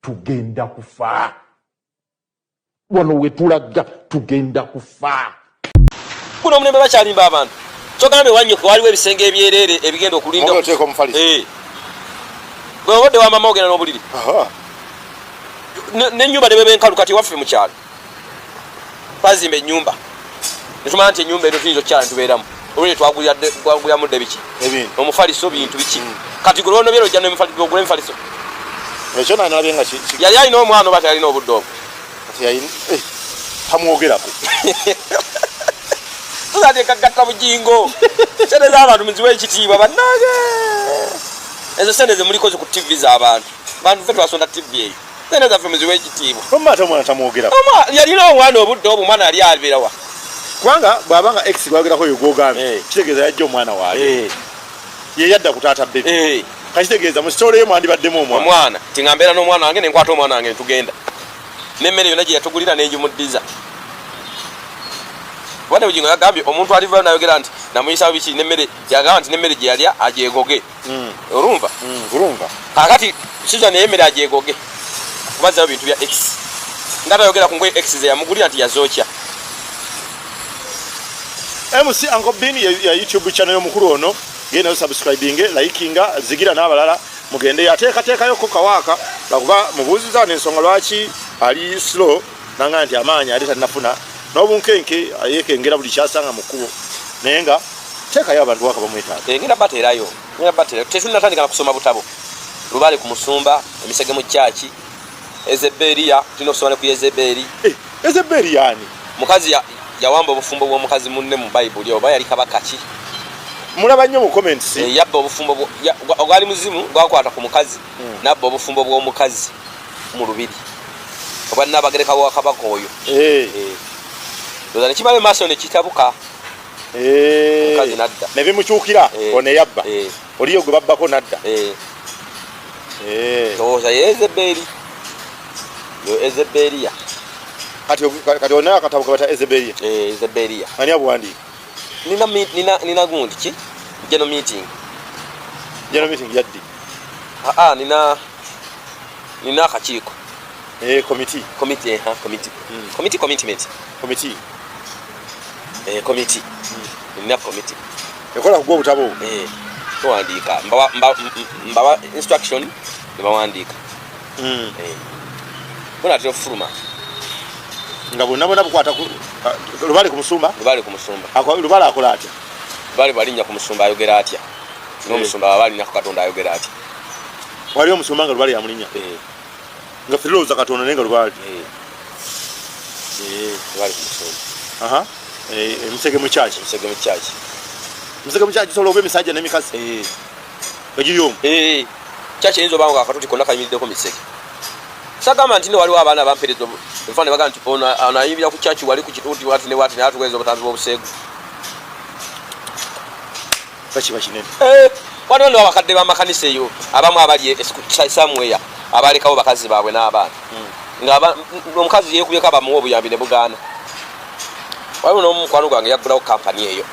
tugenda kufa wano wetulaga tugenda kufa kuno omulembe bakyalimba abantu togambe wanyuka waliwo ebisenge ebyerere ebigenda okulinda gwe obodde wa mama ogenda n'obuliri n'ennyumba ne bweba enkalu kati waffe mu kyalo twazimba ennyumba netumanya nti ennyumba eno tuyinza okyala ntubeeramu olwene twagulira biki omufaliso bintu biki kati gwe lwono byero ojja ogula emifaliso ekyo nanalabyenga yali alina omwana oba teyalina obudde obwo tamwogerako tuzatekagatta bujingo sente z'abantu muziwe ekitiibwa bannange ezo sente zemuliko ku tv z'abantu bantu ffe twasonda tv eyo sente zaffe muziwe ekitiibwa omata omwana tamwogerako yalina omwana obudde obwo omwana yali abeerawa kubanga bwabanga x gwagerako oyo gwogambye kitegeeza yajja omwana waabe ye yadda ku taata bebe kakitegeeza mu sitole ye mwandibaddemu omwana tingambeera n'omwana wange nenkwata omwana wange netugenda n'emmere yonna gye yatugulira n'egimuddiza wadde bujingo yagambye omuntu alivayo nayogera nti namuyisabo biki n'emmere yagamba nti n'emmere gye yalya agyegoge olumva kakati siza naye emmere agyegoge kubazzayo bintu bya x nga tayogera ku ngoye x ze yamugulira nti yazookya MC Uncle Bin ya YouTube channel y'omukulu ono genda subscribing likinga zigira n'abalala mugende yateekateekayo ko kawaka bakuba mubuuziza n'ensonga lwaki ali slow nanga nti amaanyi ali tanafuna n'obunkenke ayekengera buli kyasanga mu kkubo naye nga teekayo abantu waka bamwetaaga ngenda bateerayo tetunnatandika na kusoma butabo lubale ku musumba emisege mu kyaki Ezeberiya tulina okusoma ne ku Ezeberi Ezeberi yani mukazi yawamba obufumbo bw'omukazi munne mu Bayibuli oba yali kabaka ki mulaba nnyo mu comments yabba obufumbo gwali muzimu gwakwata ku mukazi nabba obufumbo bw'omukazi mu lubiri oba nabagereka wa kabaka oyo ne kibabe maaso ne kitabuka mukazi nadda ne bimukyukira one yabba oliyo gwe babbako nadda towooza Ezeberi yo Ezeberiya kati ona akatabo kabata Ezeberiya Ezeberiya ani abwandika nina gundi ki general meeting yaddi nina akakiiko committee nina committee ekola kugwa obutabo tuwandiika mbawa instruction nebawandiika bona atera okufuluma nga bonna bukwata lubale ku musumba lubale akola atya lubale bwalinnya ku musumba ayogera atya n'omusumba baba alinnya ku katonda ayogera atya waliwo omusumba nga lubale yamulinnya nga ffe tulowooza katonda naye nga lubale lubale ku musumba emisege mu kyaki sobola oba emisajja n'emikazi egiryomu kyaki eyinza obanga akatuti konna kayimiriddeko misege sagamba nti waliwo abaana bamperezo enfane baga nti ono ayimbira ku kyaki wali ku kituuti wati ne wati natuweza obutambi bw'obuseegu bakiba kinene waliwo n'abakadde b'amakanisa eyo abamu abali somewhere abalekawo bakazi baabwe n'abaana nga omukazi yeekubyeko abamuwa obuyambi ne bugaana waliwo n'omukwano gwange yaggulawo kampani eyo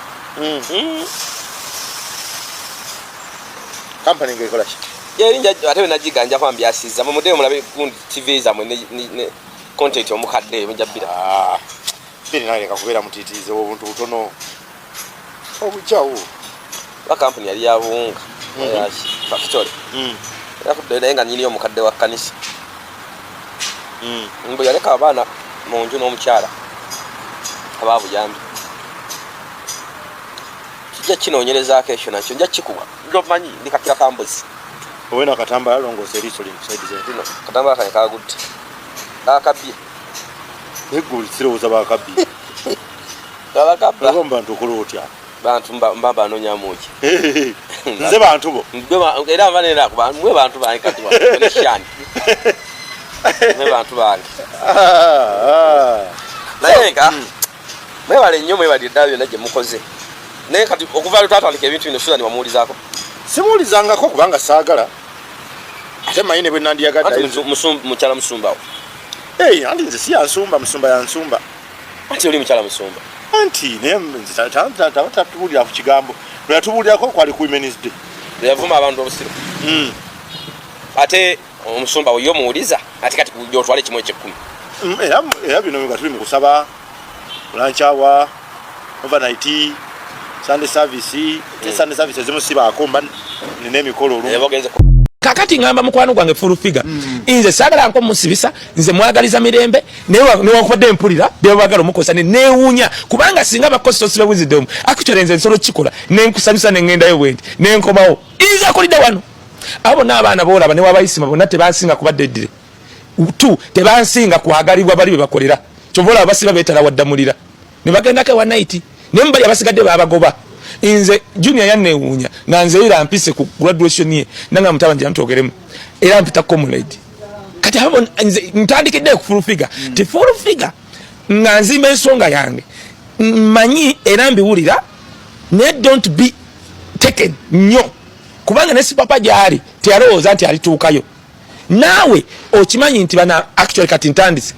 kampani ngaekola ki yerinja ate we nagiganja kwambi asiza mumudeyo mulabe gundi TV zamwe ne content omukadde eyo njabira biri naye kakubeera mutiitiize obuntu butono obujjawo ba company yali yabuunga yashi factory yakudde naye nga nyini omukadde wa kanisa mbo yaleka abaana mu nju n'omukyala ababuyambi kijja kinoonyerezaako ekyo nakyo nja kikuwa ndomanyi ndi kakira kambuzi owena akatambala alongoosa eriiso lino saidi katambala kanye kagudde kakabye egguli sirowooza bakabye bantu okola otya bantu mba banonyamu ki nze bantu bo era mbanera kuba mwe bantu bange kati neshani mwe bantu bange naye nga mwebale nnyo mwebali ddala byonna gye mukoze naye kati okuva lwe twatandika ebintu bino Susan wamuwulizako simuwulizangako kubanga saagala ate manyi ne bwe nandiyagadde mukyala musumbawo anti nze si yansumba musumba yansumba anti oli mukyala musumba anti naye tatubulira ku kigambo lwe yatubulirako kwali ku Women's Day lwe yavuma abantu obusiro ate omusumba oyo muwuliza ati kati gyotwale kimwe ky'ekkumi. Era bino nga tuli mu kusaba lunch hour, overnight, Sunday service, Sunday service ezimu sibaako mba nina emikolo olungi. Kakati ngamba mukwano gwange full figure. Inze sagala nko musibisa, nze mwagaliza mirembe, ne wakubadde mpulira bye bagala omukosa ne neewunya kubanga singa bakosa osibe wisdom. Actually nze nsolo kikola, ne nkusabisa ne ngenda yo bwendi, ne nkomawo. Iza kulida wano. Abo n'abaana boolaba ne wabayisima bonna tebansinga kubadde eddire. Tu tebansinga kwagalibwa bali be bakolera. Kyovola abasiba beetala waddamulira. Ne bagenda ke one night. Ne mbali abasigadde babagoba. Inze junior yanneewuunya nga nze era mpise ku graduation ye nanga mutabanja ntogeremu era mpita comrade kati abo nze ntandikidde ku full figure ti full figure nga nzimba ensonga yange manyi era mbiwulira ne don't be taken nnyo kubanga ne si papa gyali teyalowooza nti alituukayo naawe okimanyi nti bana actually kati ntandise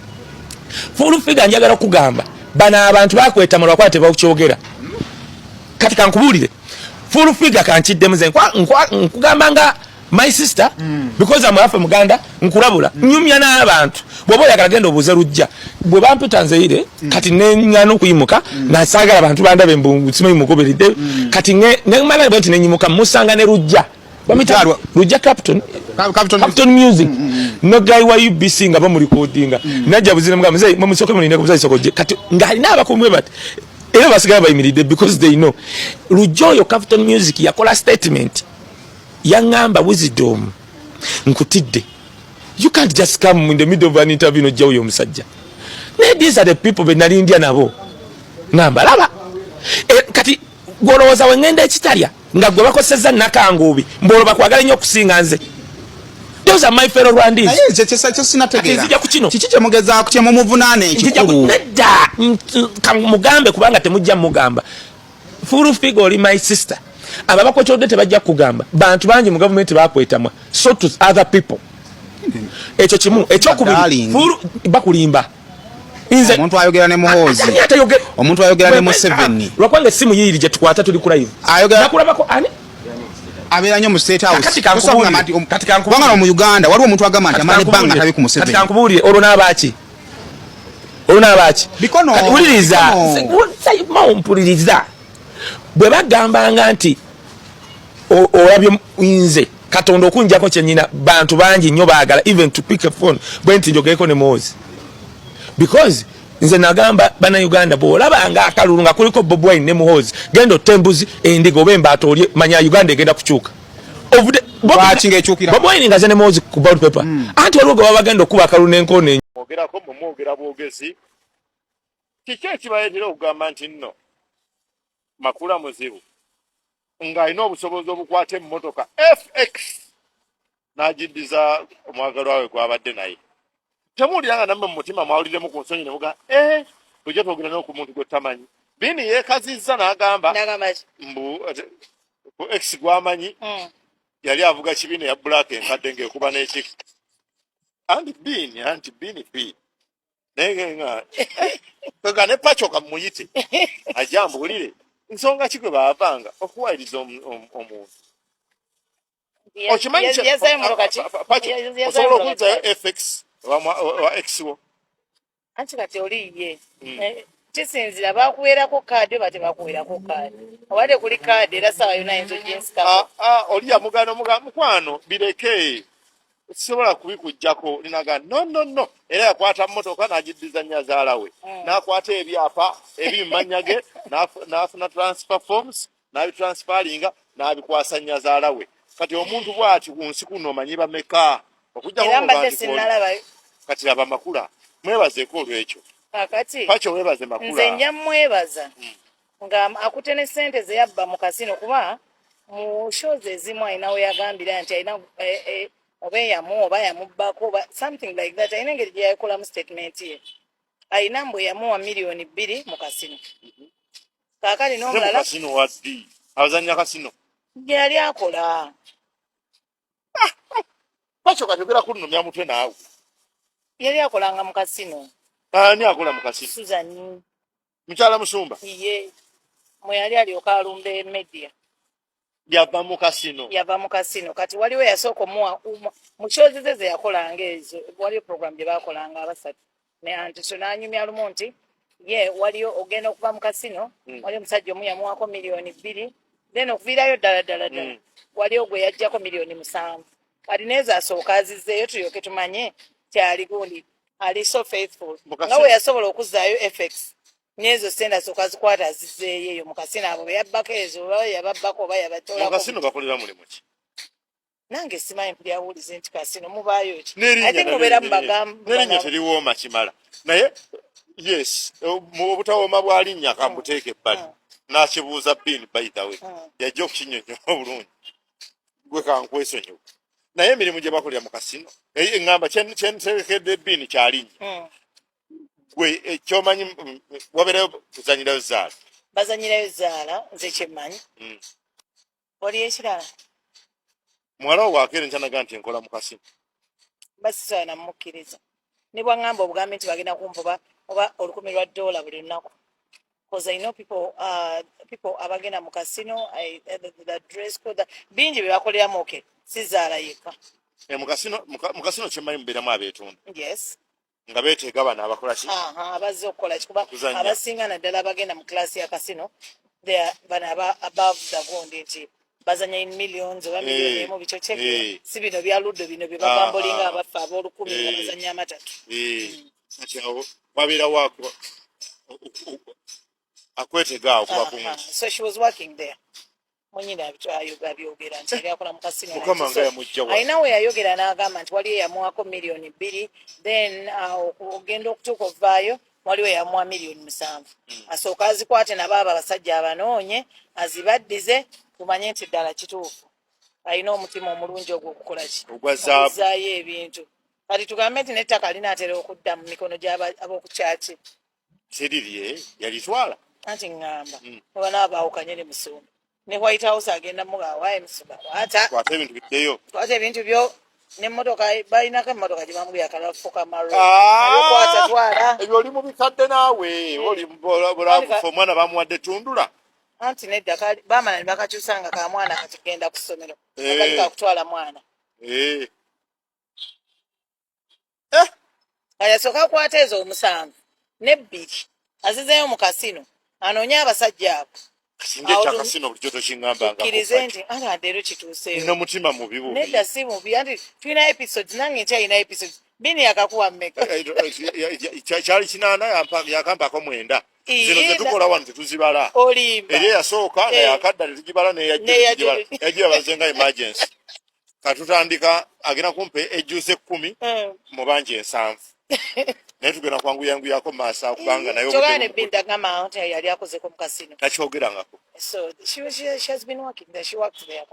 full figure njagala kugamba bana abantu bakweta malwa tebakukyogera kati kankubulire full figure kanchiddemu ze nkugamba nga my sister because I'm half muganda nkulabula nyumya n'abantu bwoba oyagala genda obuze lujja bwe bampita nzeire kati nenyana okuyimuka nasagala abantu bandabe mbungu simanyi mugoberedde kati nemala bwenti nenyimuka musanga ne lujja bamita lujja captain music no guy why you be sing aba mu recordinga najja buzire mugamba mzee musoke mulinde kubuza isokoje kati ngali n'abakomwe bati era basigala bayimiridde because they know Lujoyo Captain Music yakola statement yangamba wisdom nkutidde you can't just come in the middle of an interview no jawo yomusajja these are the people benalindia nabo ngamba laba kati goloza wengenda ekitalya nga gwe bakoseza nakangubi mbolo bakwagala nnyo okusinga nze those are my fellow Rwandese kyo sinategeera nzija ku kino kiki kye mugezaako kye mumuvunaane ekikulu nedda mugambe kubanga temujja mugamba full figure oli my sister aba bakokyodde tebajja kugamba bantu bangi mu government bakwetamu so to other people ekyo kimu ekyokubiri full bakulimba inze omuntu ayogera ne muhoozi omuntu ayogera ne Museveni lwakwanga essimu yiri gye tukwata tuli ku live ayogera nakulabako ani abeera nnyo mu State House kati kankubulire mu Uganda waliwo omuntu agamba nti amane banga tabi ku Museveni kati kankubulire olwo n'abaaki bikono uliriza mpuliriza bwe bagambanga nti olabye nze Katonda okunjako kyennyina bantu bangi nnyo baagala even to pick a phone bwe nti njogereko ne Mozi because nze nagamba bana Uganda bw'olabanga akalulu nga kuliko Bobi Wine ne Muhoozi genda otembuzi endiga oba embaata olye manya Uganda egenda kukyuka Bobi Wine nga ze ne Muhoozi ku ballot paper anti waliwo gwe baba bagenda okuba akalulu n'enkoona mwogerako mwogera bwogezi kiki ekibaletera okugamba nti nno Makula muzibu ng'alina obusobozi obukwata emmotoka FX n'agiddiza omwagalwa we gwabadde naye temuwuliranga nammwe mu mutima mwawuliremu ku nsonyi ne muga tujja twogera n'oku muntu gwe tamanyi Bini yeekazizza n'agamba mbu ku X gwamanyi yali avuga kibiina ya Black enkadde ng'ekuba n'ekiki anti Bini fi naye nga ne Pacho kamuyite ajambulire nsonga ki gwe baavanga okuwayiriza omuntu okimanyi osobola okuyitayo FX wa X wo anti kati oliye kisinzira bakuweerako kaadi oba tebakuweerako kaadi obadde kuli kaadi era sawa yona ayinza ogyensika oli yamugana mukwano bireke sisobola kubikujjako linaga no era yakwata mmotoka n'agiddiza nnyazaala we n'akwata ebyapa ebimumanya ge n'afuna transfer forms n'abitransfaringa n'abikwasa nnyazaala we kati omuntu bw'ati ku nsi kuno omanyi bameka okujjako kati laba Makula mwebazeeko olw'ekyo kakati Pacho webaze Makula nze nja mwebaza nga akute ne ssente ze yabba mu kasino kuba mu shows ezimu ayina we yagambira nti ayina oba yamu oba yamubbako oba something like that ayina engeri gye yakolamu statement ye ayina mbwe yamuwa miliyoni 2 mu kasino kaakali n'omulala kasino waddi abazannya kasino gyeyali akola Pacho katogera kunnomya mutwe naawe yali akolanga mu kasino ani akola mu kasino Suzanne mukyala Musumba ye mwe yali alyoka alumba media yava mu kasino kati waliwo yasooka omuwa mukyozi ze yakolanga ezo waliwo program gye bakolanga abasatu ne anti so n'anyumya lumu nti ye waliyo ogenda okuva mu kasino waliyo omusajja omu yamuwako $2,000,000 then okuviirayo ddala waliyo gwe yajjako $7,000,000 kati nezo asooka azizzeeyo tulyoke tumanye kyali gundi ali so faithful nga we yasobola okuzzaayo FX nezo sente asooka azikwata azizzeeyo eyo mu kasino abo beyabbako ezo oba yababbako oba yabatolako mu kasino bakolera mulimu ki nange simanyi kulyawulize nti kasino mubaayo ki ate mubeera mu bagamba nerinnya teriwooma kimala naye yes mu obutawooma bwa linnya kambuteeke ebbali n'akibuuza Bin by the way yajja okukinyonnyola bulungi gwe kankwesonyiwa naye emirimu gye bakolera mu kasino eŋŋamba kyenterekedde Bin kyalinnya gwe ekyomanyi wabeerayo kuzanyirayo zaala bazanyirayo zaala nze kyemmanyi waliyo ekirala muwala wo wakeera nkyanaga nti enkola mu kasino basisobola namukkiriza ne bwaŋŋamba obugambe nti bagenda kumpoba oba $1,000 buli lunaku because I know people abagenda mu kasino the dress code bingi bye bakoleramu oke si zaala yekka mu kasino kyemmanyi mubeeramu abeetunda yes nga beeteega bano abakola ki abazze okukola ki kuba abasinga naddala abagenda mu kilasi ya kasino bano above the gundi nti bazanya in millions oba miliyoni emu bikyo kyeke si bino bya luddo bino bye babambulinga abaffe ab'olukumi nga bazanya amatatu wabeerawo akwetega awo kuba kungi so she was working there munyina abyogera nti yali akola mu kasino alina we yayogera n'agamba nti waliyo yamuwako $2,000,000 then ogenda okutuuka ovaayo waliwo yamuwa $7,000,000 asooka azikwate nabo abo abasajja abanoonye azibaddize tumanye nti ddala kituufu alina omutima omulungi ogwo okukola ki okuzzaayo ebintu kati tugambe nti n'ettaka linaatera okudda mu mikono gy'ab'okukyaki serirye yalitwala anti ŋŋamba oba n'abaawukanye ne musumba ne White House agenda mugawaayo musumba kwata ebintu biddeyo kwata ebintu byo n'emmotoka balinako emmotoka gye bamuli akalafu kamaro nayo kwata twala ebyo oli mu bikadde naawe oli bulabufu omwana bamuwadde tundula anti nedda baamala ne bakakyusanga ka mwana kati genda ku ssomero akali kakutwala mwana ayasooka akwata ezo 7 n'ebbiri azizeeyo mu kasino anoonye abasajja abo kkirize nti leero kituuseeyo mutima mubi bubi nedda si mubi anti tulina episodes nange nkyalina episodes Bini yakakuwa mmeka kyali 8 yakampako 9 zino zetukola wano tetuzibala eri yasooka yakadda tetugibala neyajja bazenga emergency katutandika agenda kumpe ejjuuse 10 mu banje 7 naye tugenda kwanguyanguyako maaso akubanga naye kyogane binda gama hotel yali akozeko mu kasino takyogerangako so she has been working there, she worked there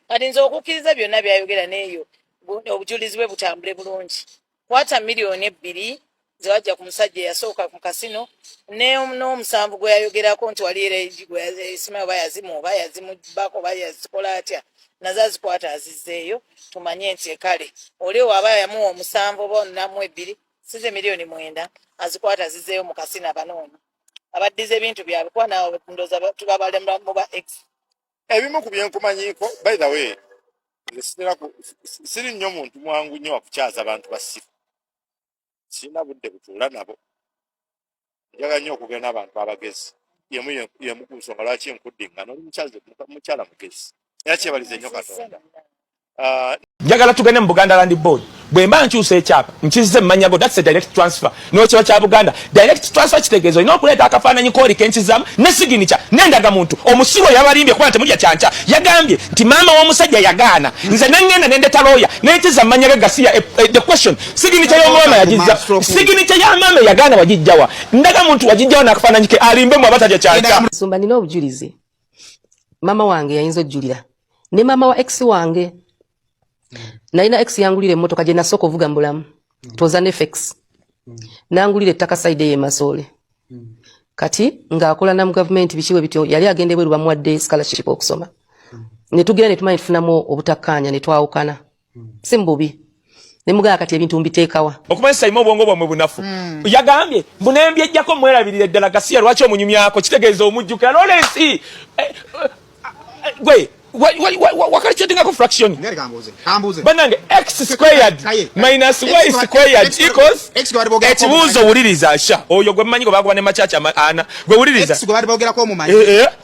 kati nze okukkiriza byonna byayogera neeyo obujulizi bwe butambule bulungi kwata $2,000,000 ze wajja ku musajja yasooka mu kasino n'omusanvu gwe yayogerako nti waliire esimayo bayazimu oba yazimubako oba yazikola atya nazo azikwata azizzeeyo tumanye nti ekale oliwo aba yamuwa omusanvu oba namu 2 size $9,000,000 azikwata azizzeeyo mu kasino abanoonya abaddiza ebintu byabwe kuba naawe ndooza tubabalemu muba x ebimu ku byenkumanyiiko by the way siri nnyo muntu mwangu nnyo wakukyaza abantu basifu sirina budde butuula nabo njaga nnyo okugenda n'abantu abagezi yemu ku nsonga lwaki enkuddingana oli mukyala mugezi era kyebalize nnyo Katonda njagala tugende mu Buganda Land Board bwe mba nkyusa ekyapa nkizize mu mannya go that's a direct transfer n'okiba kya Buganda direct transfer kitegeeza olina okuleeta akafaananyi kooli kenkizamu ne signature n'endaga muntu omusiru yabalimbye kuba nti mulya kyanca yagambye nti maama w'omusajja yagaana nze nengenda nendeta lawyer nenkiza mu mannya ge Gasiya the question signature y'omwana yagizza signature ya maama yagaana wagijjawa ndaga muntu wagijjawa n'akafaananyi ke alimbe mu abatalya kyanca Nsumba nina obujulizi mama wange yayinza ojjulira ne mama wa ex wange naina ex yangulire emmotoka gye nasooka ovuga mbulamu toza ne fex nangulire ettaka side ye Masole kati ng'akola na mu government bikiwe bityo yali agende bweru bamuwadde scholarship okusoma ne tugira ne tumanyi tufunamu obutakkaanya ne twawukana si mbubi ne mugaya kati ebintu mbiteekawa okumanyisa ima obwongo bwamwe bunafu yagambye mbunembyejjako mwerabirire ddala Gasiya lwaki omunyumyako kitegeeza omujjukira Lawrence gwe wakalichetingako fraction banange x squared minus y squared equals ekibuuzo wuliriza sha oyo gwe mmanyi gwe bakuba ne machacha ana gwe wuliriza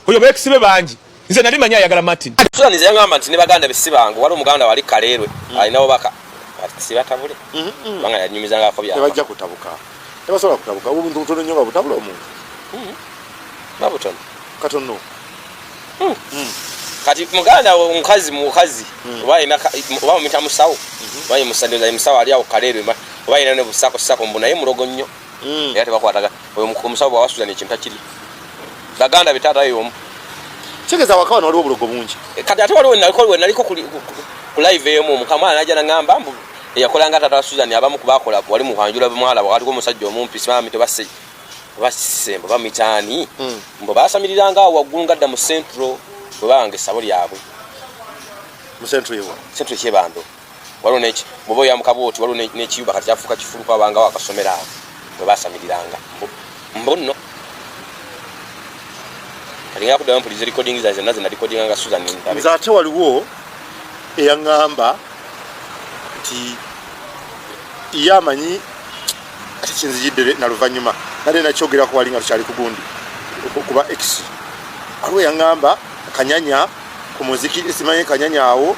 oyo be x be bangi nze nali manya ayagala Martin nze yangamba nti ne baganda besibango wali omuganda wali kaleerwe alinawo baka sibatabule banga yanyumizangako byabo tebajja kutabuka tebasobola kutabuka obuntu butono nnyo nga butabula omuntu babutono katono kati muganda mukazi waina oba mumita musawo wayi musandiza musawo ali awo kaleerwe waina ne busako sako mbona ye mulogo nnyo era tebakwataga oyo musawo bwawasuza n'ekintu kiri baganda bitata yomu kigeza wakawa waliwo obulogo bungi kati ate waliwo naliko ku live emu mukamwana najja nangamba mbu yakolanga tata Susan abamu kubakola wali muhanjula bamwala waliko omusajja omumpi simami basembo bamitani mbo basamiriranga waggulu ngadda mu centro bwebange sabo lyabwe mu centro yewa centro kyebando waliwo neki bobo ya mukabooti waliwo nekiyuba kati kyafuuka kifulu kwabanga wakasomera awo bwe basamiriranga mbonno alinga kudda mpulize recording zaze naze na recording nga Susan ndabe zate waliwo eyangamba ti yamanyi ati kinzijidde na luvanyuma nale nakyogera ko walinga tukyali kugundi kuba x alwe yangamba kanyanya ku muziki simanye kanyanya awo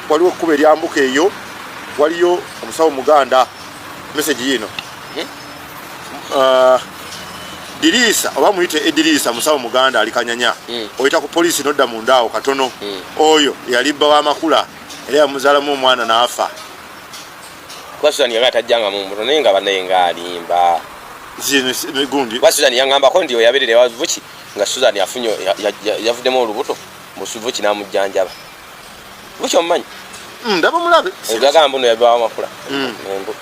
waliwo kuba eryambuka eyo waliyo omusawo muganda message yino Dirisa oba muyite Edirisa musawo muganda ali kanyanya oyita ku police nodda mundaawo katono oyo yalibba wa makula era muzalamu omwana naafa Basuzani yangata janga mu mbuto nenga banenga alimba zine gundi Basuzani yangamba ko ndiyo yabirire wavuki nga Suzani afunyo yavudemo olubuto musuvuki namujjanjaba buki omanyi ndaba mulabe ndagamba no yabawa makula nembo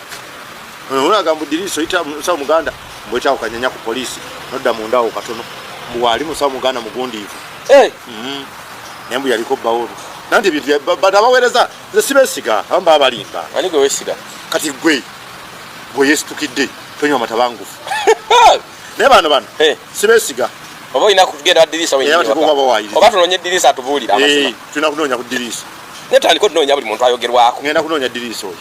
ulagambo Dirisa oyita musawo muganda mbweta okanyanya ku police nodda mundaawo katono muwali musawo muganda mugundiivu nembu yaliko bawolo nanti bintu batabawereza ze sibesiga amba abalimba ani gwe wesiga kati gwe yesitukidde tonywa matabangufu ne bano sibesiga oba ina kugenda Dirisa wenyine oba tunonye Dirisa atubulira amasima tuna kunonya ku Dirisa netani ko tunonya buli muntu ayogerwako ngenda kunonya Dirisa oyo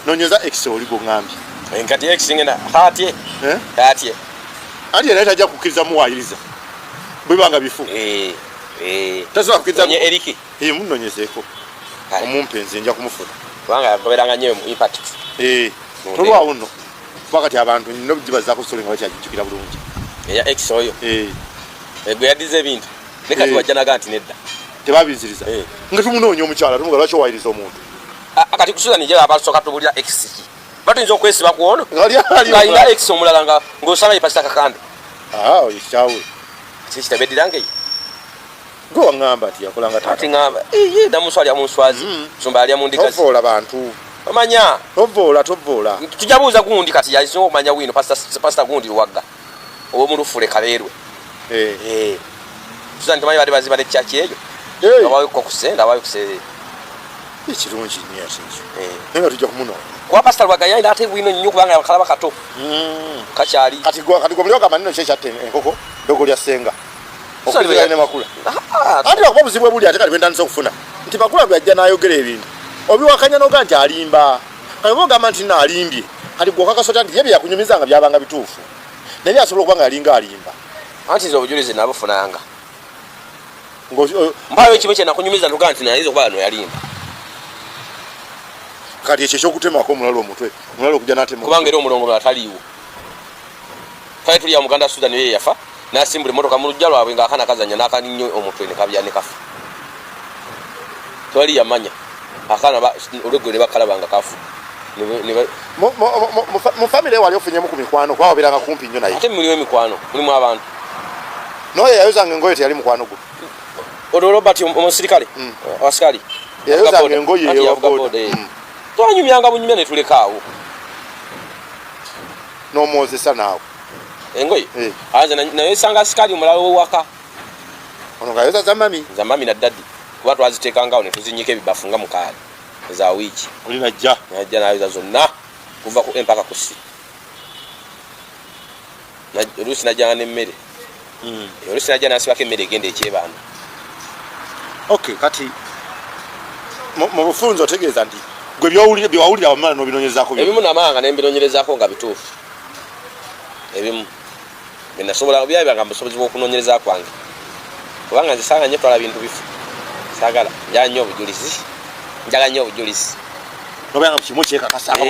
nonyeza x oli go ngambi enkati x ngena hatie ali era tajja kukiriza muwayiriza bwibanga bifu tasobola kukiriza nye Eriki munonyezeeko omumpenzi nja kumufuna kubanga yagoberanga nyewe mu impact tolwawo nno wakati abantu nino bibazaako sole nga bakyajijjukira bulungi eya x oyo gwe yadize ebintu ne kati wajja naga nti nedda tebabiziriza nga tumunoonya omukyala tumuga lwaki owayiriza omuntu kati kusuza nije abasoka tubulira x ki batuyinza okwesiba kuono ng'alina x omulala ng'osanga yipasita kakande ekyawe kikitabeddiranger gwe waŋŋamba nti yakolanga ati ŋŋamba damuso alya munswazi nsumba alya mundikazi tovoola bantu omanya tovoola tujabuuza gundi kati yasinga okumanya wino pasita gundi luwagga owomulufule kaleerwe tusanti tumanyi bali baziba nekyaki eyo abaayokko kusenda abaayokuse ekirungi nnyo yasinzo naye nga tujja kumunoonya kuba pasita lwaga yayina ate bwino nnyo kubanga yakalaba kato kakyali kati gwe muli ogamanino kyekyatte enkoko dogo lya senga okuzirane makula anti bakuba buzibu buli ate kati bwentandisa okufuna nti makula bwajja n'ayogera ebintu obiwakanya noga nti alimba kati oba ogamba nti naalimbye kati gwe okakasota nti ye byeyakunyumizanga byabanga bituufu naye byasobola okuba nga yalinga alimba anti nze obujulizi nabufunanga mpayo ekimu kyenakunyumiza ntuga nti nayinza okuba no yalimba kati ekyo ekyokutemako omulala omutwe omulala okujja n'atema kubanga era omulongolo ataliiwo kale tuli ya muganda Sudan ye yafa n'asimbula emmotoka mu lujja lwabwe ng'akaana kazanya n'akaani nnyo omutwe ne kabya ne kafa tewali yamanya akaana olweggo ne bakalaba nga kafu mu famire wali ofunyemu ku mikwano kuba wabeeranga kumpi nnyo naye ate mulimu emikwano mulimu abantu noyo yayozanga engoye teyali mukwano gwe olwo Robert omusirikale abasikali yayozanga engoye ewaboda twanyumyanga bunyumya ne tulekaawo n'omwozesa naawe engoye aze naye sanga asikali omulala w'owaka ono nga yoza zamami na daddi kuba twaziteekangawo ne tuzinyika ebibafu nga mukaali za wiiki oli najja nayoza zonna kuva ku empaka ku si oluusi najjanga n'emmere oluusi najja n'asibako emmere egenda ekyebanda Okay, kati mu bufunzo otegeeza nti gwe byowulira wamala n'obinonyezaako ebimu namanga n'embinonyerezaako nga bituufu ebimu binasobola byabanga musobozi bw'okunoonyereza kwange kubanga nze saagala nnyo twala bintu bifu saagala njala nnyo obujulizi nobeanga kimu kyekakasaako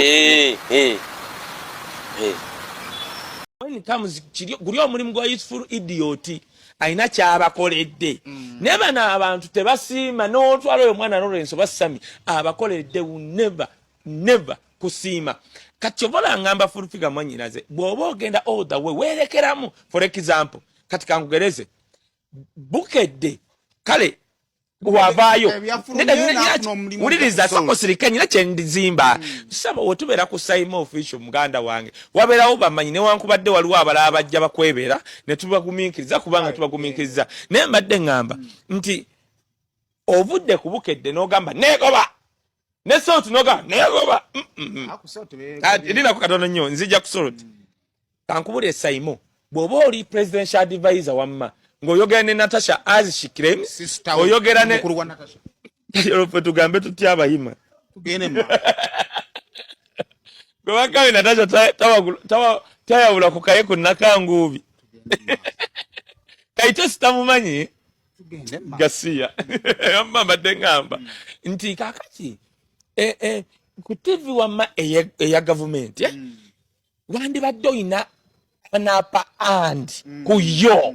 when it comes guli omulimu gwa useful idiot aina kyabakoledde ne bano abantu tebasiima n'otwala oyo mwana Lawrence basami abakoledde never kusiima kati obola ngamba Furufiga mwanyinaze bw'oba ogenda all the way werekeramu for example kati kangugereze bukedde kale wavaayo uliriza sako sirikanyira kyendizimba saba wotubera ku Saimo official muganda wange waberawo bamanyi ne wankubadde waliwo abalaba bajja bakwebera ne tubagumiikiriza kubanga tubagumiikiriza naye mbadde ngamba nti ovudde ku bukedde n'ogamba negoba ne sootu n'ogamba negoba ndina ku katono nnyo nzija ku sootu kankubulire Saimo bw'oba oli presidential advisor wamma ngoyogera ne Natasha as she claims oyogera ne mukuru wa Natasha yopo tugambe tutya abayima tugene ma kwa kawe Natasha tayawula ku kaye ku nakangubi kaito sitamumanyi tugene ma Gasia mama dengamba nti kakaki ku TV wamma eya government wandi badoina anapa and kuyo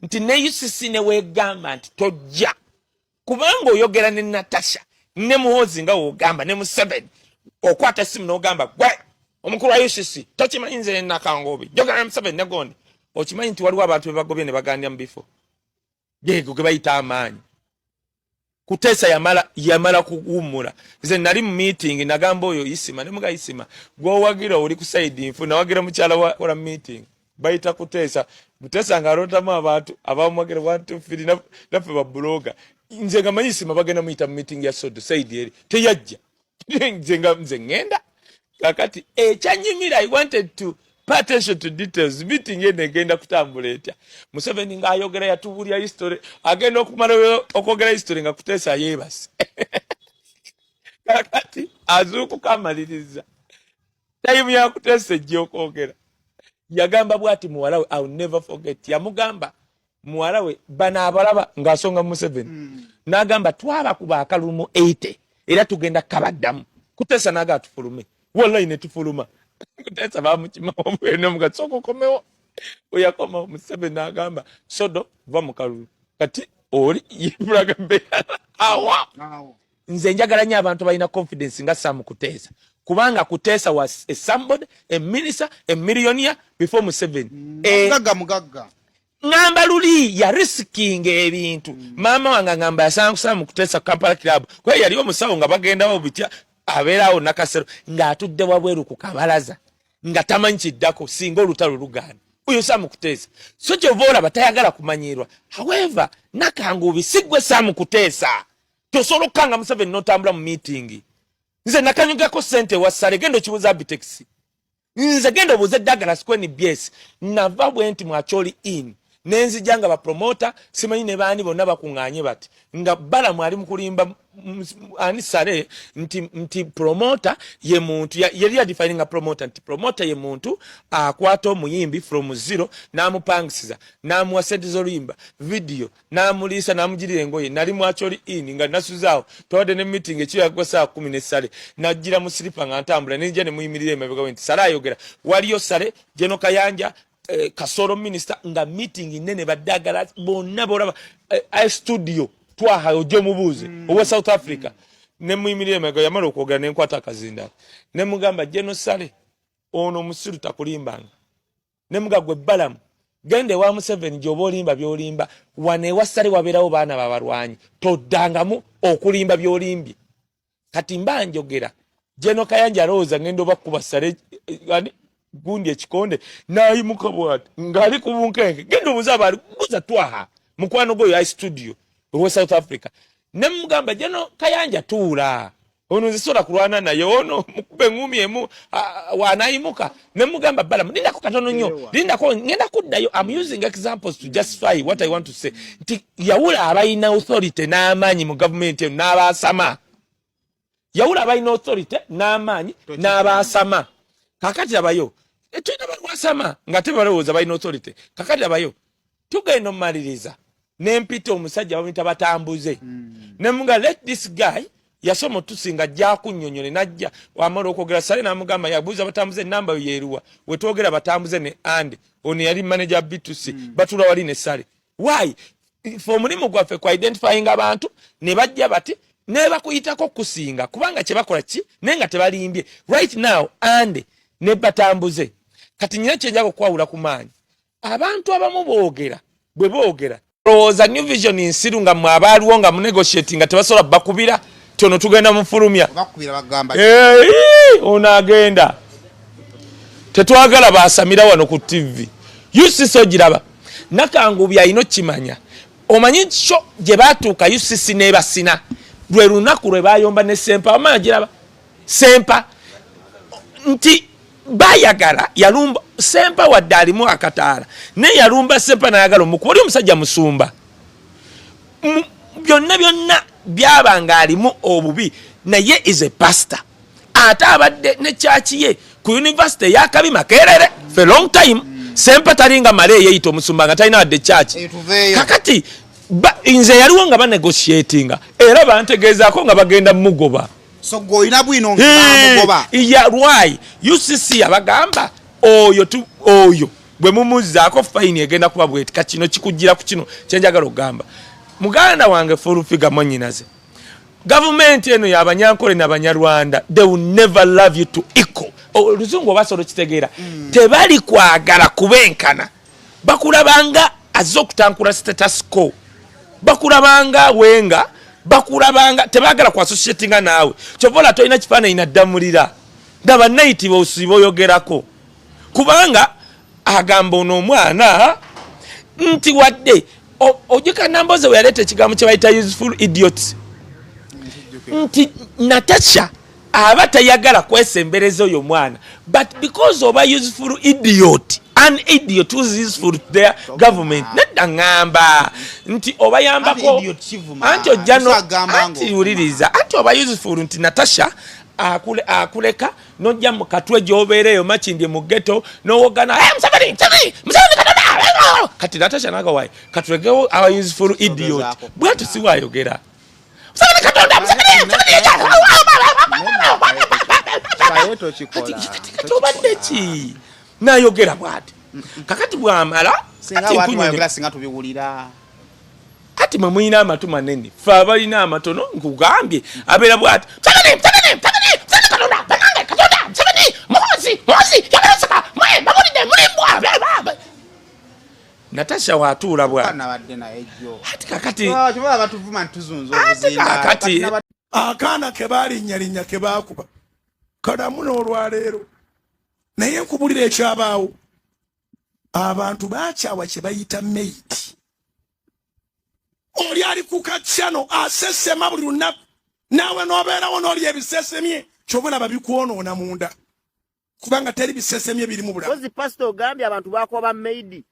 nti ne UCC ne wegamba nti tojja kubanga oyogera ne Natasha ne Muhozi nga wogamba ne Museveni okwata simu n'ogamba gwe omukulu wa UCC tokimanyi nze nakangobi jogera ne Museveni ne gondi okimanyi nti waliwo abantu bebagobye ne bagandya mu bifo gego ge bayita amaanyi Kutesa yamala kuwumula nze nali mu meeting nagamba oyo Isima ne muga Isima gwowagira oli ku side nfu nawagira mukyala wa meeting bayita Kutesa ngarotamu abantu abamwagera 1 2 3 nafe babloga nze ngamanyi Isima bagenda muyita mu meeting ya Sodo side eri teyajja nze ngenda kakati ekyanyimira I wanted to pay attention to details meeting yene genda kutambula etya Museveni nga ayogera yatubulya history agenda okumala okwogera history nga Kutesa yebase kakati azuku kamaliriza time ya Kutesa okwogera yagamba bwati muwalawe I will never forget yamugamba muwalawe bana abalaba ngasonga Museveni nagamba twaba kuba akalumu 80 era tugenda kabaddamu Kutesa naga tufulume wallahi ne tufuluma Kutesa bamukima omwene mugatsoko komewo oyakoma Museveni nagamba Sodo va mukalulu kati oli yibulaga mbera awa nze njagala nnyo abantu balina confidence nga Sam Kutesa kubanga Kutesa was a somebody, a minister, a millionaire before Museveni. Mugagga. Ngamba luli ya risking ebintu. Mama wanga ngamba Sam Kutesa Kampala Club. Kwa yali omusawo nga bagenda obitya aberawo nakasero nga atudde wabweru ku kabalaza. Nga tamanyi kiddako singa olutalo lugana. Uyo Sam Kutesa. So kyovola batayagala kumanyirwa. However, nakangubi sigwe Sam Kutesa. Tosolo kanga Museveni notambula mu meeting. Nze nakanyugako sente wasale gendo kibuza bitexi. Nze gendo buze dagala skweni BS. Nava bwenti mwacholi in. Nenzi janga ba promoter simanyi ne bani bonna bakunganye bati. Nga bala mwali mukulimba ani sare nti promoter ye muntu yali ya defining a promoter nti promoter ye muntu akwata omuyimbi from zero namupangisiza namuwasediza oluyimba video namulisa namugirira engoye nali mwacholi in nga nasuzaawo tode ne meeting ekyo yagwa saa 10 ne sale najira mu slipa nga ntambula ninja ne muyimirire emabega wenti sale ayogera waliyo sale Jeno Kayanja Kasoro minister nga meeting nene badagala bonna bolaba studio twaha ojo mubuze owa South Africa ne muyimirire emabega yamala okwogera ne nkwata akazinda ne mugamba Jeno Sale ono musiru takulimbanga ne mugagwe balamu gende wa Museveni jobolimba byolimba wane wasale waberawo baana babalwanyi toddangamu okulimba byolimbye kati mbanjogera Jeno Kayanja Roza ngendo bakuba sale gundi ekikonde nayimuka bwati ngali kubunkeke gendo buzaba buza twaha mukwano go ya studio owa South Africa ne mugamba Jeno Kayanja tuula ono nzisola kulwana naye ono mukube ngumi emu wanayimuka ne mugamba bala ndinda ko katono nnyo ndinda ko ngenda kuddayo. I'm using examples to justify what I want to say. Nti yawula abayina authority n'amaanyi mu government n'abasama. Yawula abayina authority n'amaanyi n'abasama. Kakati abayo etuna balwasama nga tebalowooza abayina authority. Kakati abayo tugenda omaliriza n'empita omusajja bamuyita Batambuze. Ne muga let this guy yasoma tusinga jja kunnyonnyole najja wamala okwogera sale n'amugamba yabuuza Batambuze namba yeeruwa wetwogera Batambuze ne andi ono yali manager B2C batula wali ne sale. Why? For mulimu gwaffe ku identifying abantu ne bajja bati ne bakuyitako kusinga kubanga kye bakola ki nenga tebalimbye right now andi ne Batambuze kati nyina kyenjaga okwawula ku maanyi abantu abamu boogera bwe boogera lowooza New Vision nsiru nga mwe abaaliwo nga mu negotiating nga tebasobola bakubira tono tugenda mufulumya bakubira bagamba ono agenda tetwagala basamira wano ku TV UCC ogiraba nakangubi ayino kimanya omanyi kyo gye baatuuka UCC n'ebasina lwe lunaku lwe bayomba ne Sempa wamanya giraba Sempa nti bayagala yalumba Sempa wadde alimu akataala ne yalumba Sempa nayagala omukuba oli omusajja musumba byonna byabanga alimu obubi naye is a pastor ate abadde ne chachi ye ku university ya Kabi Makerere for long time Sempa talinga male yeyita omusumba nga talina wadde chachi kakati nze yaliwo nga banegotiatinga era bantegeezaako nga bagenda mugoba so goina bwino ngamugoba ya why UCC abagamba oyo bwe mumuzaako fine egenda kuba bweti kachino kikujira ku kino kyenjagala ogamba muganda wange full figure monyinaze government eno y'abanyankole n'abanyarwanda they will never love you to equal oluzungu obasolo kitegeera tebali kwagala kubenkana bakulabanga azza okutankula status quo bakulabanga wenga bakulabanga tebagala ku associatinga naawe kyovola tolina kifaananyi naddamulira nga bannayiti bosiba oyogerako kubanga agamba ono omwana nti wadde ojeka namboze we yaleta ekigambo kye bayita useful idiots nti Natasha aba tayagala kwesembereza oyo mwana but because oba useful idiot an idiot who is useful to their government nedda ngamba nti oba yambako anti ojjano anti uliriza anti oba useful nti Natasha akuleka nojja mu katwe gy'obeereyo makindi mu ghetto n'owogana Museveni kati Natasha naga wayi katulegewo aba useful idiot bwatu si wayogera Museveni Katonda kati obadde ki nayogera bwati kakati bwamala singa tubiwulira ati mumuyina amatu manene fe abalina amatono nkugambye abeera bwati Natasha watuula bwana ati kakati kakati akaana ke baalinnyalinnya ke baakuba kalamu n'olwaleero naye nkubulira ekyabaawo abantu baakyawa kye bayita meiti oli ali ku kacyano asesema buli lunaku naawe n'obeerawo n'oli ebisesemye kyobula babikwonoona munda kubanga teri bisesemye birimu bulamu ozi pastor ogambye abantu baakuba meidi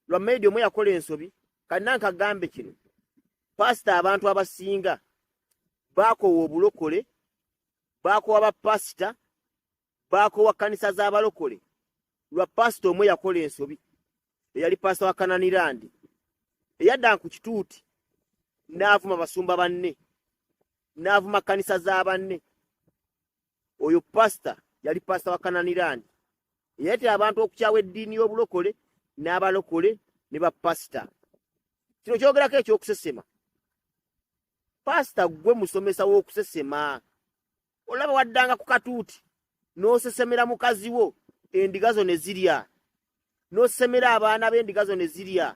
lwa meidi omwe yakola ensobi kananka gambe kino pastor abantu abasinga baakowa obulokole baakowa bapasita baakowa kanisa z'abalokole lwa pastor omwe yakola ensobi eyali pastor wa Kananirandi eyadda ku kituuti n'avuma basumba banne n'avuma kanisa za banne oyo pastor yali pastor wa Kananirandi yete abantu okukyawa eddiini y'obulokole n'abalokole ne bapasita kino kyogerako ekyokusesema pastor gwe musomesa w'okusesema olaba waddanga ku katuuti n'osesemera mukazi wo endiga zo ne zirya n'osesemera abaana b'endiga zo ne zirya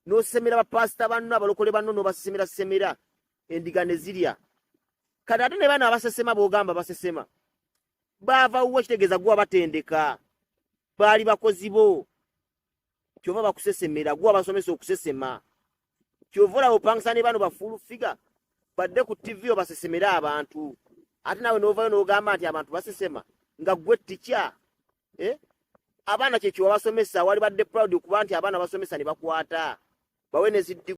n'osesemera bapasita banno abalokole banno n'obasesemera endiga ne zirya kati ate ne bano abasesema b'ogamba basesema baava wuwe kitegeeza gwe wabatendeka baali bakozi bo kyova bakusesemera gwe wabasomesa okusesema kyova olaba opangisa ne bano bafulu figa badde ku TV obasesemera abantu ate nawe n'ovaayo n'ogamba nti abantu basesema nga gwe tica abaana kyekyo wabasomesa wali badde proud okuba nti abaana basomesa ne bakwata bawe ne